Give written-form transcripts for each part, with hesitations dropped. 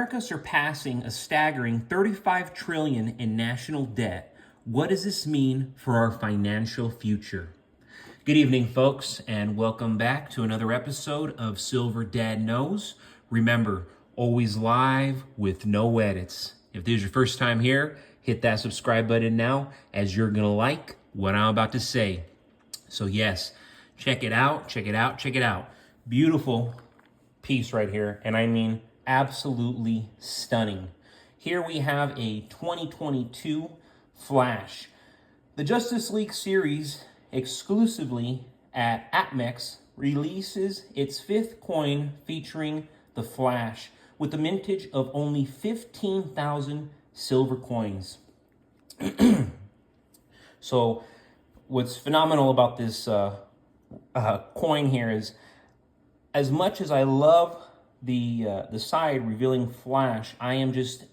America surpassing a staggering 35 trillion in national debt, what does this mean for our financial future? Good evening, folks, and welcome back to another episode of Silver Dad Knows. Remember, always live with no edits. If this is your first time here, hit that subscribe button now, as you're gonna like what I'm about to say. So yes, check it out, check it out, check it out. Beautiful piece right here, and I mean absolutely stunning. Here we have a 2022 Flash. The Justice League series, exclusively at APMEX, releases its fifth coin featuring the Flash with a mintage of only 15,000 silver coins. So what's phenomenal about this coin here is, as much as I love the side revealing Flash, I am just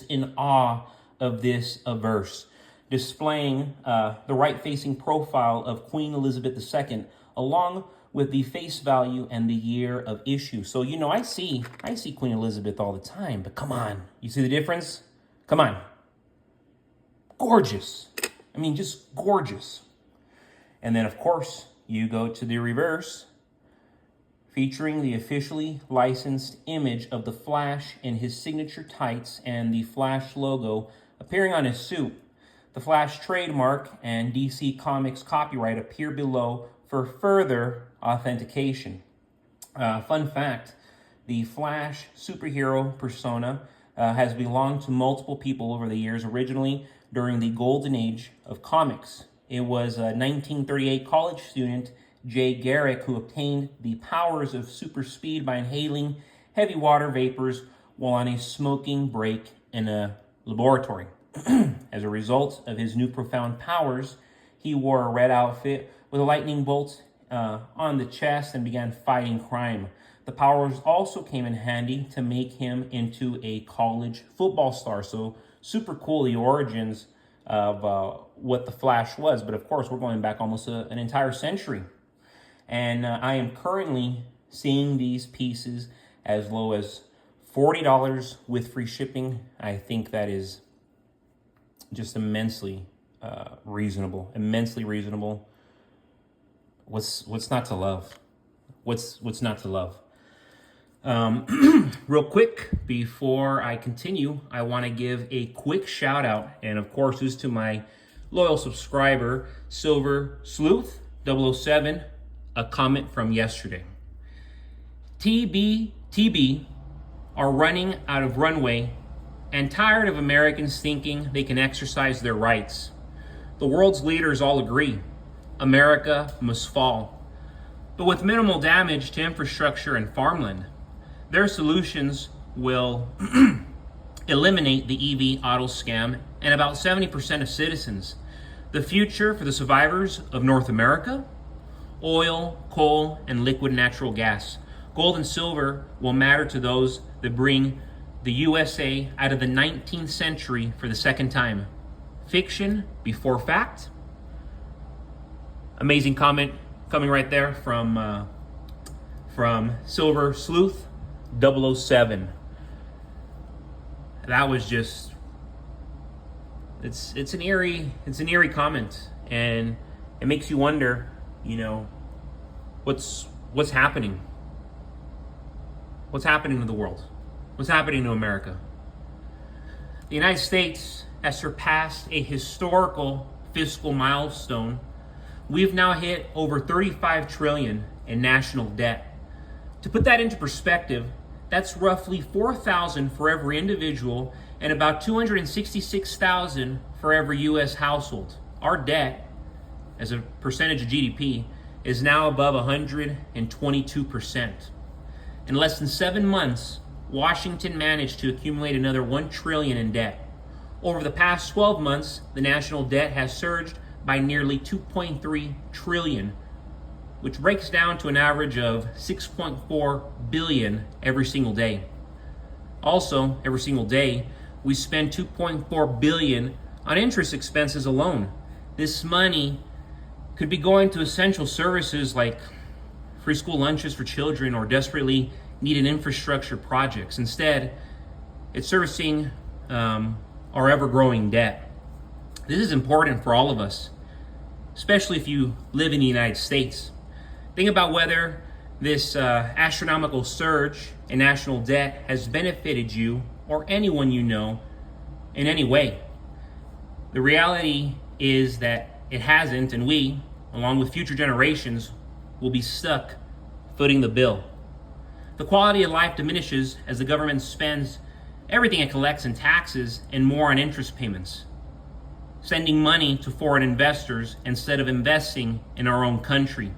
in awe of this verse, displaying the right-facing profile of Queen Elizabeth II, along with the face value and the year of issue. So, you know, I see Queen Elizabeth all the time, but come on, you see the difference? Come on. Gorgeous. I mean, just gorgeous. And then, of course, you go to the reverse, featuring the officially licensed image of the Flash in his signature tights and the Flash logo appearing on his suit. The Flash trademark and DC Comics copyright appear below for further authentication. Fun fact, the Flash superhero persona has belonged to multiple people over the years, originally during the golden age of comics. It was a 1938 college student, Jay Garrick, who obtained the powers of super speed by inhaling heavy water vapors while on a smoking break in a laboratory. As a result of his new profound powers, he wore a red outfit with a lightning bolt on the chest and began fighting crime. The powers also came in handy to make him into a college football star. So super cool, the origins of what the Flash was. But of course, we're going back almost an entire century. And I am currently seeing these pieces as low as $40 with free shipping. I think that is just immensely reasonable. Immensely reasonable. What's not to love? What's not to love? Real quick, before I continue, I want to give a quick shout out, and of course, this is to my loyal subscriber, Silver Sleuth 007, a comment from yesterday. TB are running out of runway and tired of Americans thinking they can exercise their rights. The world's leaders all agree, America must fall. But with minimal damage to infrastructure and farmland, their solutions will eliminate the EV auto scam and about 70% of citizens. The future for the survivors of North America? Oil, coal, and liquid natural gas. Gold and silver will matter to those that bring the USA out of the 19th century for the second time. Fiction before fact? Amazing comment coming right there from Silver Sleuth 007. That was just, it's an eerie comment, and it makes you wonder, you know, what's happening? What's happening to the world? What's happening to America? The United States has surpassed a historical fiscal milestone. We've now hit over 35 trillion in national debt. To put that into perspective, that's roughly 4,000 for every individual and about 266,000 for every U.S. household. Our debt, as a percentage of GDP, is now above 122%. In less than 7 months, Washington managed to accumulate another 1 trillion in debt. Over the past 12 months, the national debt has surged by nearly 2.3 trillion, which breaks down to an average of 6.4 billion every single day. Also, every single day, we spend 2.4 billion on interest expenses alone. This money could be going to essential services like free school lunches for children or desperately needed infrastructure projects. Instead, it's servicing our ever-growing debt. This is important for all of us, especially if you live in the United States. Think about whether this astronomical surge in national debt has benefited you or anyone you know in any way. The reality is that it hasn't, and we, along with future generations, will be stuck footing the bill. The quality of life diminishes as the government spends everything it collects in taxes and more on interest payments, sending money to foreign investors instead of investing in our own country.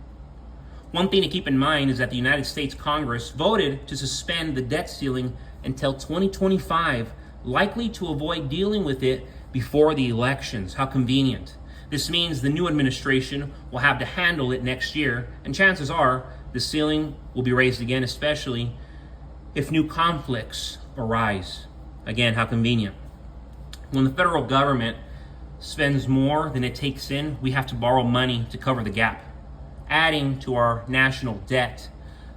One thing to keep in mind is that the United States Congress voted to suspend the debt ceiling until 2025, likely to avoid dealing with it before the elections. How convenient. This means the new administration will have to handle it next year, and chances are the ceiling will be raised again, especially if new conflicts arise. Again, how convenient. When the federal government spends more than it takes in, we have to borrow money to cover the gap, adding to our national debt.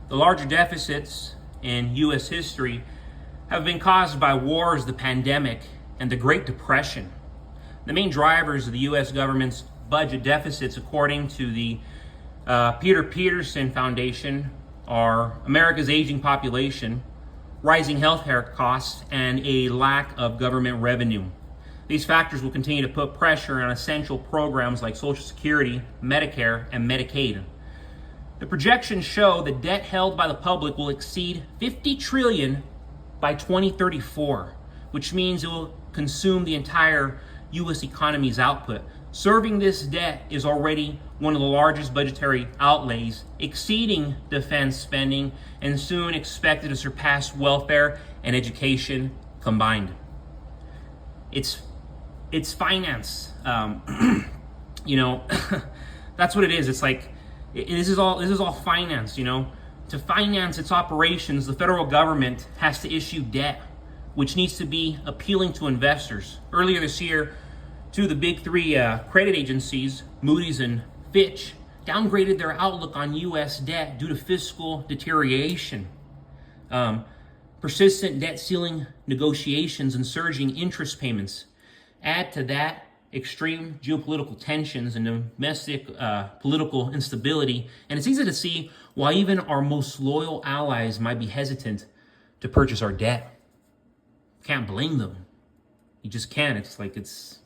The larger deficits in U.S. history have been caused by wars, the pandemic, and the Great Depression. The main drivers of the U.S. government's budget deficits, according to the Peter Peterson Foundation, are America's aging population, rising healthcare costs, and a lack of government revenue. These factors will continue to put pressure on essential programs like Social Security, Medicare, and Medicaid. The projections show the debt held by the public will exceed $50 trillion by 2034, which means it will consume the entire U.S. economy's output. Serving this debt is already one of the largest budgetary outlays, exceeding defense spending and soon expected to surpass welfare and education combined. It's finance. You know, that's what it is. It's like this is all finance. You know, to finance its operations, the federal government has to issue debt, which needs to be appealing to investors. Earlier this year, two of the big three credit agencies, Moody's and Fitch, downgraded their outlook on U.S. debt due to fiscal deterioration. Persistent debt ceiling negotiations and surging interest payments. Add to that extreme geopolitical tensions and domestic political instability, and it's easy to see why even our most loyal allies might be hesitant to purchase our debt. Can't blame them. You just can't. It's like it's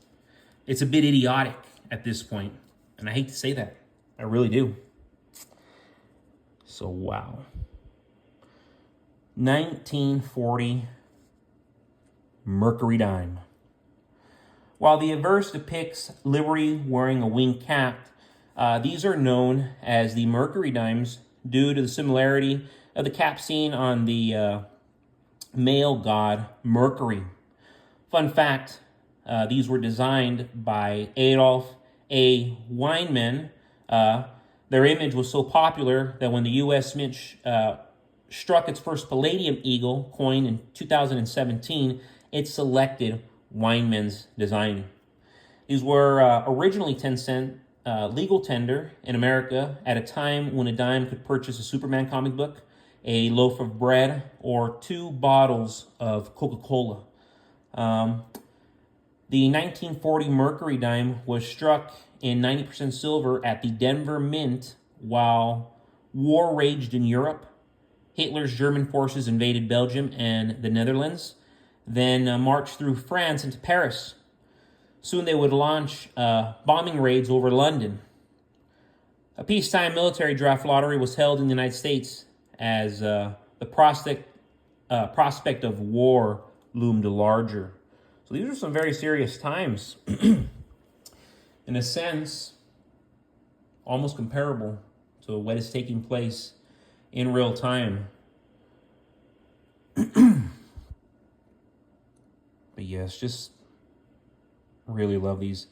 a bit idiotic at this point, and I hate to say that. I really do. So wow. 1940 Mercury dime. While the obverse depicts Liberty wearing a winged cap, these are known as the Mercury dimes due to the similarity of the cap seen on the male god Mercury. Fun fact, these were designed by Adolf A. Weinman. Their image was so popular that when the U.S. Mint struck its first Palladium eagle coin in 2017, it selected Weinman's design. These were originally 10-cent legal tender in America at a time when a dime could purchase a Superman comic book, a loaf of bread, or 2 bottles of Coca-Cola. The 1940 Mercury dime was struck in 90% silver at the Denver Mint while war raged in Europe. Hitler's German forces invaded Belgium and the Netherlands, then marched through France into Paris. Soon they would launch bombing raids over London. A peacetime military draft lottery was held in the United States as the prospect of war loomed larger. So these are some very serious times. In a sense, almost comparable to what is taking place in real time. But yes, just really love these.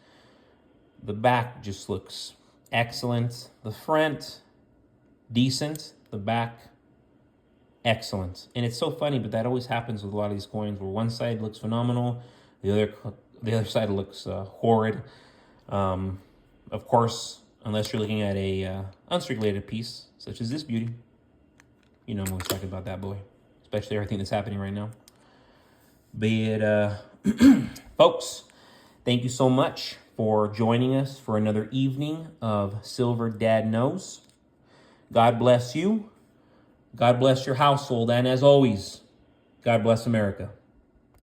The back just looks excellent. The front, decent. The back, excellent. And it's so funny, but that always happens with a lot of these coins, where one side looks phenomenal, the other side looks horrid. Of course, unless you're looking at a uncirculated piece, such as this beauty. You know I'm always talking about that boy, especially everything that's happening right now. But, folks, thank you so much for joining us for another evening of Silver Dad Knows. God bless you. God bless your household. And as always, God bless America.